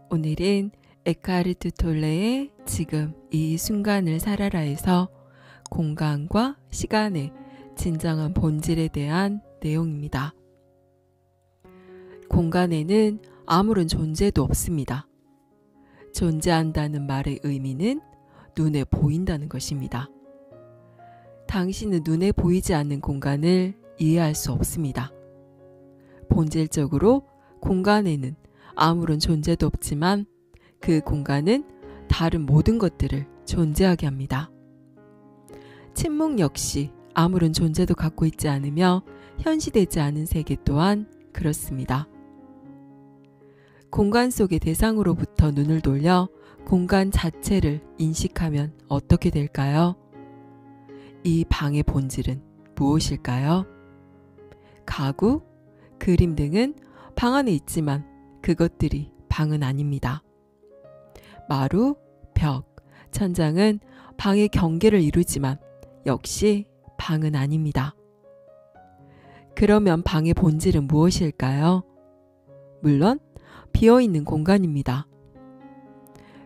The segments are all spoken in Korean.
오늘은 에카르트 톨레의 지금 이 순간을 살아라에서 공간과 시간의 진정한 본질에 대한 내용입니다. 공간에는 아무런 존재도 없습니다. 존재한다는 말의 의미는 눈에 보인다는 것입니다. 당신은 눈에 보이지 않는 공간을 이해할 수 없습니다. 본질적으로 공간에는 아무런 존재도 없지만 그 공간은 다른 모든 것들을 존재하게 합니다. 침묵 역시 아무런 존재도 갖고 있지 않으며 현시되지 않은 세계 또한 그렇습니다. 공간 속의 대상으로부터 눈을 돌려 공간 자체를 인식하면 어떻게 될까요? 이 방의 본질은 무엇일까요? 가구, 그림 등은 방 안에 있지만 그것들이 방은 아닙니다. 마루, 벽, 천장은 방의 경계를 이루지만 역시 방은 아닙니다. 그러면 방의 본질은 무엇일까요? 물론 비어있는 공간입니다.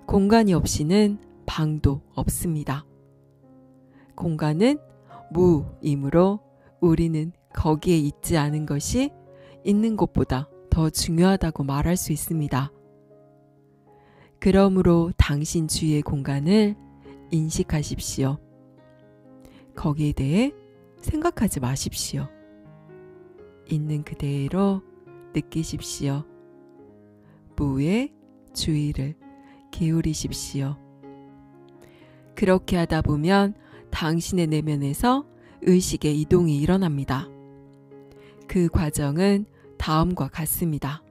공간이 없이는 방도 없습니다. 공간은 무이므로 우리는 거기에 있지 않은 것이 있는 것보다 더 중요하다고 말할 수 있습니다. 그러므로 당신 주위의 공간을 인식하십시오. 거기에 대해 생각하지 마십시오. 있는 그대로 느끼십시오. 무의 주의를 기울이십시오. 그렇게 하다 보면 당신의 내면에서 의식의 이동이 일어납니다. 그 과정은 다음과 같습니다.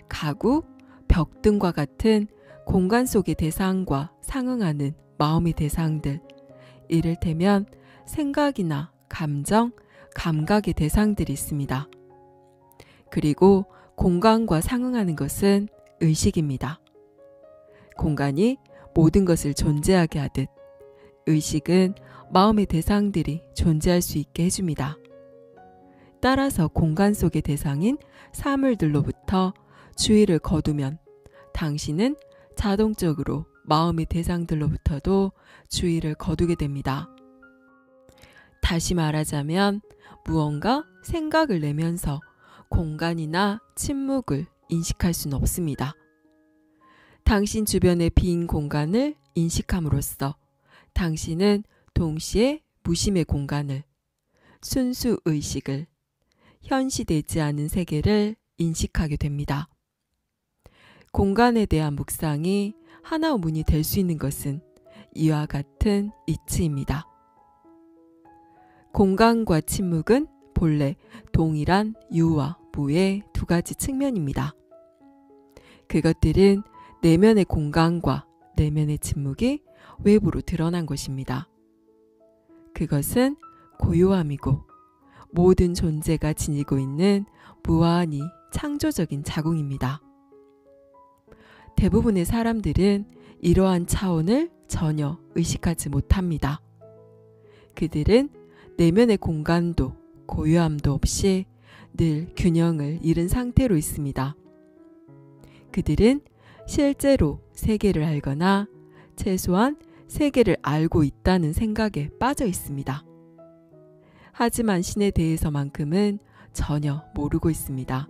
가구, 벽 등과 같은 공간 속의 대상과 상응하는 마음의 대상들, 이를테면 생각이나 감정, 감각의 대상들이 있습니다. 그리고 공간과 상응하는 것은 의식입니다. 공간이 모든 것을 존재하게 하듯 의식은 마음의 대상들이 존재할 수 있게 해줍니다. 따라서 공간 속의 대상인 사물들로부터 주의를 거두면 당신은 자동적으로 마음의 대상들로부터도 주의를 거두게 됩니다. 다시 말하자면 무언가 생각을 내면서 공간이나 침묵을 인식할 수는 없습니다. 당신 주변의 빈 공간을 인식함으로써 당신은 동시에 무심의 공간을, 순수 의식을, 현시되지 않은 세계를 인식하게 됩니다. 공간에 대한 묵상이 하나의문이 될 수 있는 것은 이와 같은 이치입니다. 공간과 침묵은 본래 동일한 유와 무의 두 가지 측면입니다. 그것들은 내면의 공간과 내면의 침묵이 외부로 드러난 것입니다. 그것은 고요함이고 모든 존재가 지니고 있는 무한히 창조적인 자궁입니다. 대부분의 사람들은 이러한 차원을 전혀 의식하지 못합니다. 그들은 내면의 공간도 고요함도 없이 늘 균형을 잃은 상태로 있습니다. 그들은 실제로 세계를 알거나 최소한 세계를 알고 있다는 생각에 빠져 있습니다. 하지만 신에 대해서만큼은 전혀 모르고 있습니다.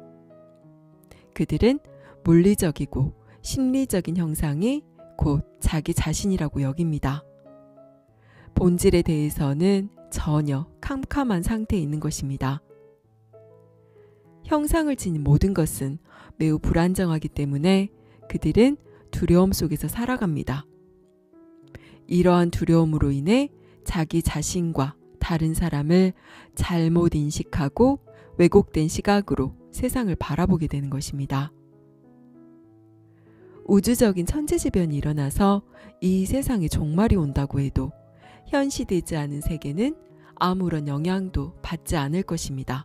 그들은 물리적이고 심리적인 형상이 곧 자기 자신이라고 여깁니다. 본질에 대해서는 전혀 캄캄한 상태에 있는 것입니다. 형상을 지닌 모든 것은 매우 불안정하기 때문에 그들은 두려움 속에서 살아갑니다. 이러한 두려움으로 인해 자기 자신과 다른 사람을 잘못 인식하고 왜곡된 시각으로 세상을 바라보게 되는 것입니다. 우주적인 천재지변이 일어나서 이 세상에 종말이 온다고 해도 현시되지 않은 세계는 아무런 영향도 받지 않을 것입니다.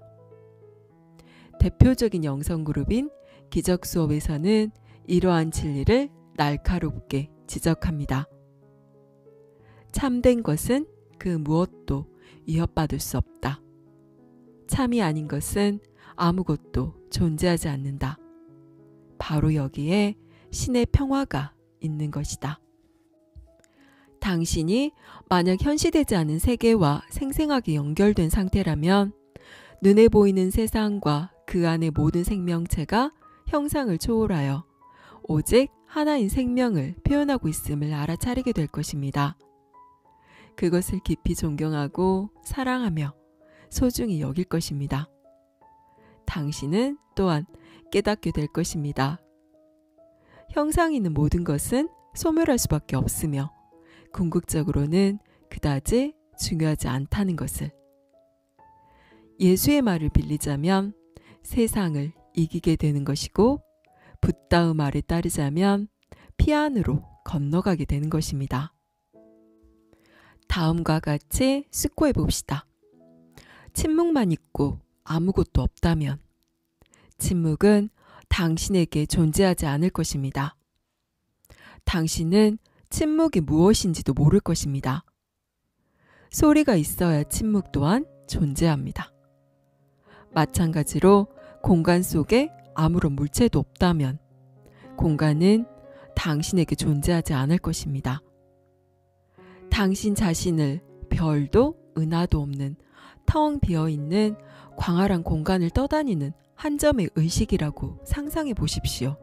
대표적인 영성그룹인 기적수업에서는 이러한 진리를 날카롭게 지적합니다. 참된 것은 그 무엇도 위협받을 수 없다. 참이 아닌 것은 아무것도 존재하지 않는다. 바로 여기에 신의 평화가 있는 것이다. 당신이 만약 현시되지 않은 세계와 생생하게 연결된 상태라면 눈에 보이는 세상과 그 안의 모든 생명체가 형상을 초월하여 오직 하나인 생명을 표현하고 있음을 알아차리게 될 것입니다. 그것을 깊이 존경하고 사랑하며 소중히 여길 것입니다. 당신은 또한 깨닫게 될 것입니다. 형상이 있는 모든 것은 소멸할 수밖에 없으며 궁극적으로는 그다지 중요하지 않다는 것을. 예수의 말을 빌리자면 세상을 이기게 되는 것이고 붓다음 말에 따르자면 피 안으로 건너가게 되는 것입니다. 다음과 같이 숙고해 봅시다. 침묵만 있고 아무것도 없다면 침묵은 당신에게 존재하지 않을 것입니다. 당신은 침묵이 무엇인지도 모를 것입니다. 소리가 있어야 침묵 또한 존재합니다. 마찬가지로 공간 속에 아무런 물체도 없다면 공간은 당신에게 존재하지 않을 것입니다. 당신 자신을 별도 은하도 없는 텅 비어있는 광활한 공간을 떠다니는 한 점의 의식이라고 상상해 보십시오.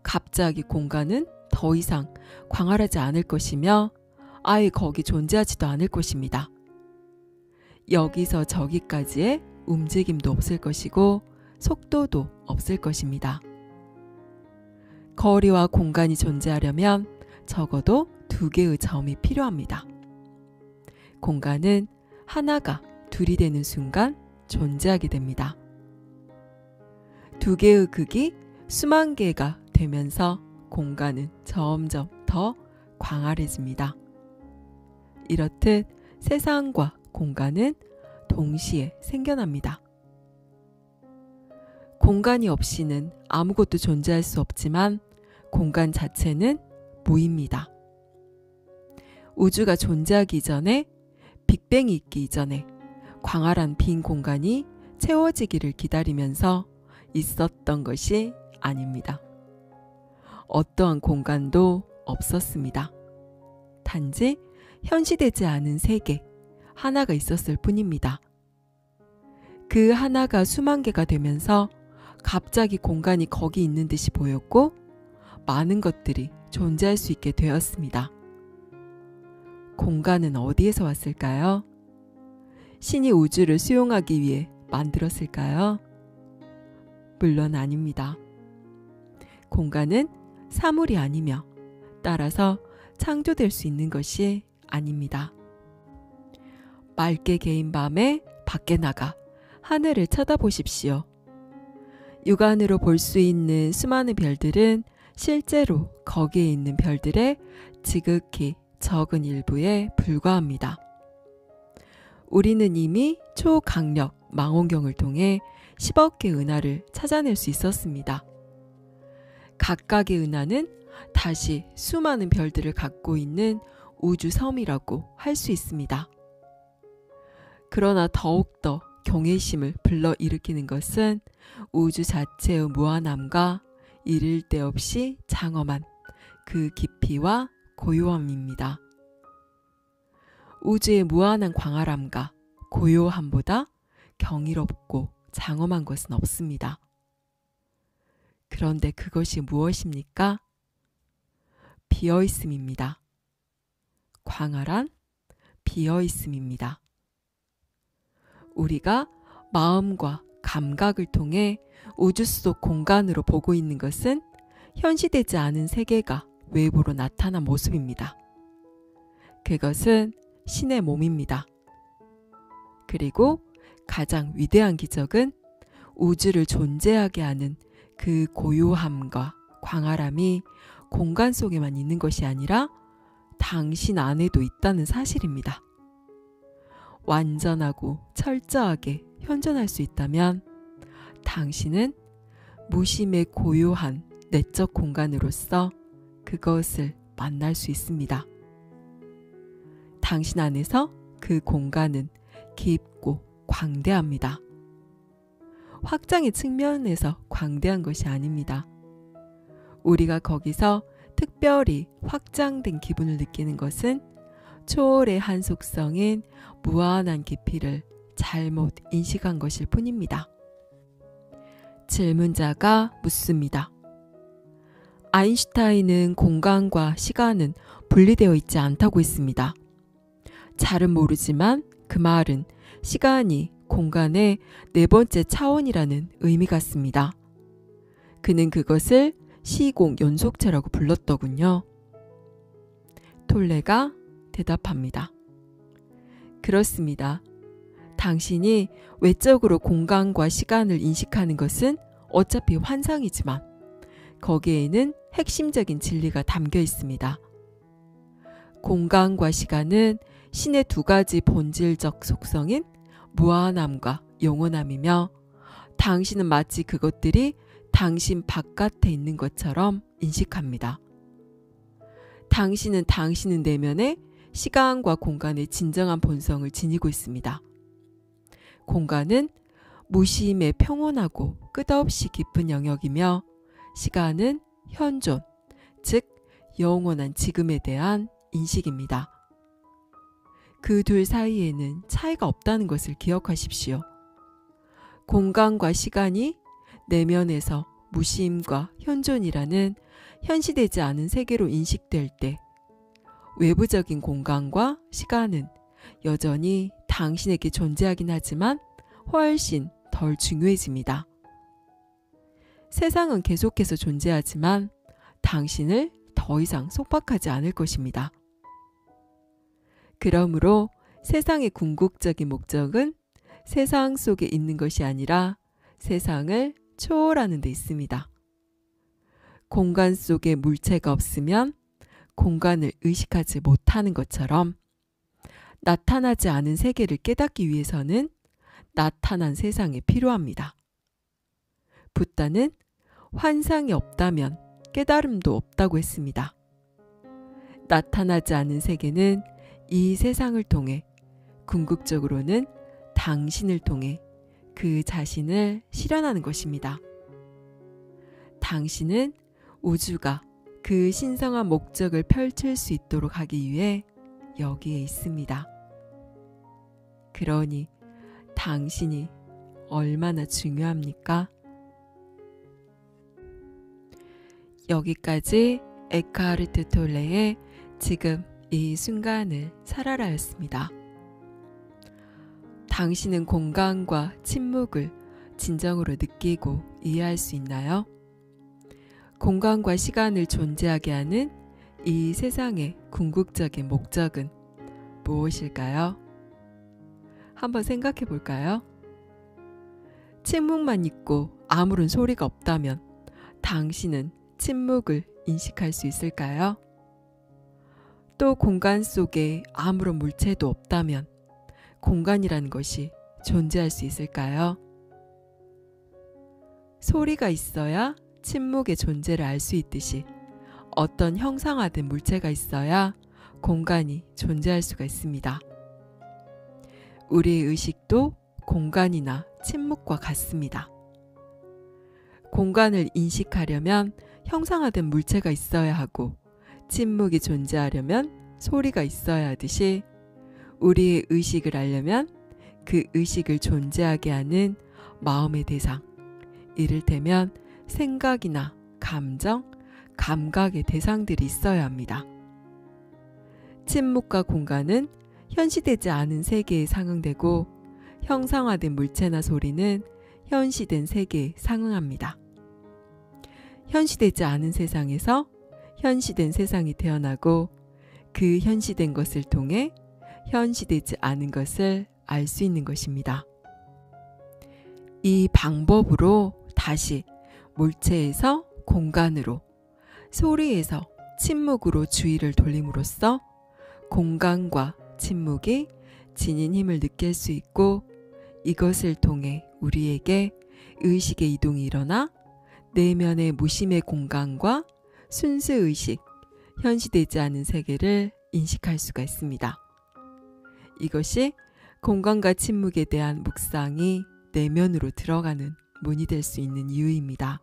갑자기 공간은 더 이상 광활하지 않을 것이며 아예 거기 존재하지도 않을 것입니다. 여기서 저기까지의 움직임도 없을 것이고 속도도 없을 것입니다. 거리와 공간이 존재하려면 적어도 두 개의 점이 필요합니다. 공간은 하나가 둘이 되는 순간 존재하게 됩니다. 두 개의 극이 수만 개가 되면서 공간은 점점 더 광활해집니다. 이렇듯 세상과 공간은 동시에 생겨납니다. 공간이 없이는 아무것도 존재할 수 없지만 공간 자체는 무입니다. 우주가 존재하기 전에, 빅뱅이 있기 이전에 광활한 빈 공간이 채워지기를 기다리면서 있었던 것이 아닙니다. 어떠한 공간도 없었습니다. 단지 현시되지 않은 세계 하나가 있었을 뿐입니다. 그 하나가 수만 개가 되면서 갑자기 공간이 거기 있는 듯이 보였고 많은 것들이 존재할 수 있게 되었습니다. 공간은 어디에서 왔을까요? 신이 우주를 수용하기 위해 만들었을까요? 물론 아닙니다. 공간은 사물이 아니며 따라서 창조될 수 있는 것이 아닙니다. 맑게 개인 밤에 밖에 나가 하늘을 쳐다보십시오. 육안으로 볼 수 있는 수많은 별들은 실제로 거기에 있는 별들의 지극히 적은 일부에 불과합니다. 우리는 이미 초강력 망원경을 통해 10억 개의 은하를 찾아낼 수 있었습니다. 각각의 은하는 다시 수많은 별들을 갖고 있는 우주섬이라고 할 수 있습니다. 그러나 더욱더 경외심을 불러일으키는 것은 우주 자체의 무한함과 이를 데 없이 장엄한 그 깊이와 고요함입니다. 우주의 무한한 광활함과 고요함보다 경이롭고 장엄한 것은 없습니다. 그런데 그것이 무엇입니까? 비어있음입니다. 광활한 비어있음입니다. 우리가 마음과 감각을 통해 우주 속 공간으로 보고 있는 것은 현시되지 않은 세계가 외부로 나타난 모습입니다. 그것은 신의 몸입니다. 그리고 가장 위대한 기적은 우주를 존재하게 하는 그 고요함과 광활함이 공간 속에만 있는 것이 아니라 당신 안에도 있다는 사실입니다. 완전하고 철저하게 현존할 수 있다면 당신은 무심의 고요한 내적 공간으로서 그것을 만날 수 있습니다. 당신 안에서 그 공간은 깊고 광대합니다. 확장의 측면에서 광대한 것이 아닙니다. 우리가 거기서 특별히 확장된 기분을 느끼는 것은 초월의 속성인 무한한 깊이를 잘못 인식한 것일 뿐입니다. 질문자가 묻습니다. 아인슈타인은 공간과 시간은 분리되어 있지 않다고 했습니다. 잘은 모르지만 그 말은 시간이 공간의 네 번째 차원이라는 의미 같습니다. 그는 그것을 시공 연속체라고 불렀더군요. 톨레가 대답합니다. 그렇습니다. 당신이 외적으로 공간과 시간을 인식하는 것은 어차피 환상이지만 거기에는 핵심적인 진리가 담겨 있습니다. 공간과 시간은 신의 두 가지 본질적 속성인 무한함과 영원함이며 당신은 마치 그것들이 당신 바깥에 있는 것처럼 인식합니다. 당신은 당신의 내면에 시간과 공간의 진정한 본성을 지니고 있습니다. 공간은 무심의 평온하고 끝없이 깊은 영역이며 시간은 현존, 즉 영원한 지금에 대한 인식입니다. 그 둘 사이에는 차이가 없다는 것을 기억하십시오. 공간과 시간이 내면에서 무심과 현존이라는 현시되지 않은 세계로 인식될 때 외부적인 공간과 시간은 여전히 당신에게 존재하긴 하지만 훨씬 덜 중요해집니다. 세상은 계속해서 존재하지만 당신을 더 이상 속박하지 않을 것입니다. 그러므로 세상의 궁극적인 목적은 세상 속에 있는 것이 아니라 세상을 초월하는 데 있습니다. 공간 속에 물체가 없으면 공간을 의식하지 못하는 것처럼 나타나지 않은 세계를 깨닫기 위해서는 나타난 세상이 필요합니다. 붓다는 환상이 없다면 깨달음도 없다고 했습니다. 나타나지 않은 세계는 이 세상을 통해 궁극적으로는 당신을 통해 그 자신을 실현하는 것입니다. 당신은 우주가 그 신성한 목적을 펼칠 수 있도록 하기 위해 여기에 있습니다. 그러니 당신이 얼마나 중요합니까? 여기까지 에크하르트 톨레의 지금 이 순간을 살아라였습니다. 당신은 공간과 침묵을 진정으로 느끼고 이해할 수 있나요? 공간과 시간을 존재하게 하는 이 세상의 궁극적인 목적은 무엇일까요? 한번 생각해 볼까요? 침묵만 있고 아무런 소리가 없다면 당신은 침묵을 인식할 수 있을까요? 또 공간 속에 아무런 물체도 없다면 공간이라는 것이 존재할 수 있을까요? 소리가 있어야 침묵의 존재를 알 수 있듯이 어떤 형상화된 물체가 있어야 공간이 존재할 수가 있습니다. 우리의 의식도 공간이나 침묵과 같습니다. 공간을 인식하려면 형상화된 물체가 있어야 하고 침묵이 존재하려면 소리가 있어야 하듯이 우리의 의식을 알려면 그 의식을 존재하게 하는 마음의 대상, 이를테면 생각이나 감정, 감각의 대상들이 있어야 합니다. 침묵과 공간은 현시되지 않은 세계에 상응되고 형상화된 물체나 소리는 현시된 세계에 상응합니다. 현시되지 않은 세상에서 현시된 세상이 태어나고 그 현시된 것을 통해 현시되지 않은 것을 알 수 있는 것입니다. 이 방법으로 다시 물체에서 공간으로, 소리에서 침묵으로 주의를 돌림으로써 공간과 침묵이 지닌 힘을 느낄 수 있고 이것을 통해 우리에게 의식의 이동이 일어나 내면의 무심의 공간과 순수의식, 현시되지 않은 세계를 인식할 수가 있습니다. 이것이 공간과 침묵에 대한 묵상이 내면으로 들어가는 문이 될 수 있는 이유입니다.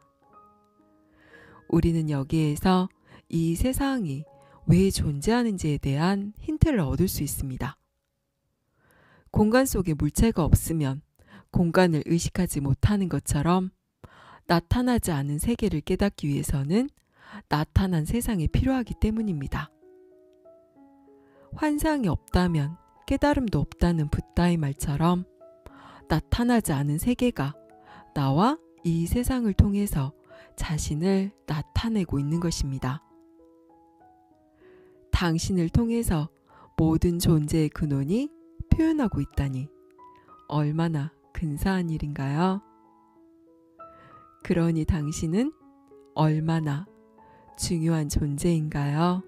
우리는 여기에서 이 세상이 왜 존재하는지에 대한 힌트를 얻을 수 있습니다. 공간 속에 물체가 없으면 공간을 의식하지 못하는 것처럼 나타나지 않은 세계를 깨닫기 위해서는 나타난 세상이 필요하기 때문입니다. 환상이 없다면 깨달음도 없다는 붓다의 말처럼 나타나지 않은 세계가 나와 이 세상을 통해서 자신을 나타내고 있는 것입니다. 당신을 통해서 모든 존재의 근원이 표현하고 있다니 얼마나 근사한 일인가요? 그러니 당신은 얼마나 중요한 존재인가요?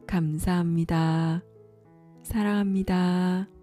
감사합니다. 사랑합니다.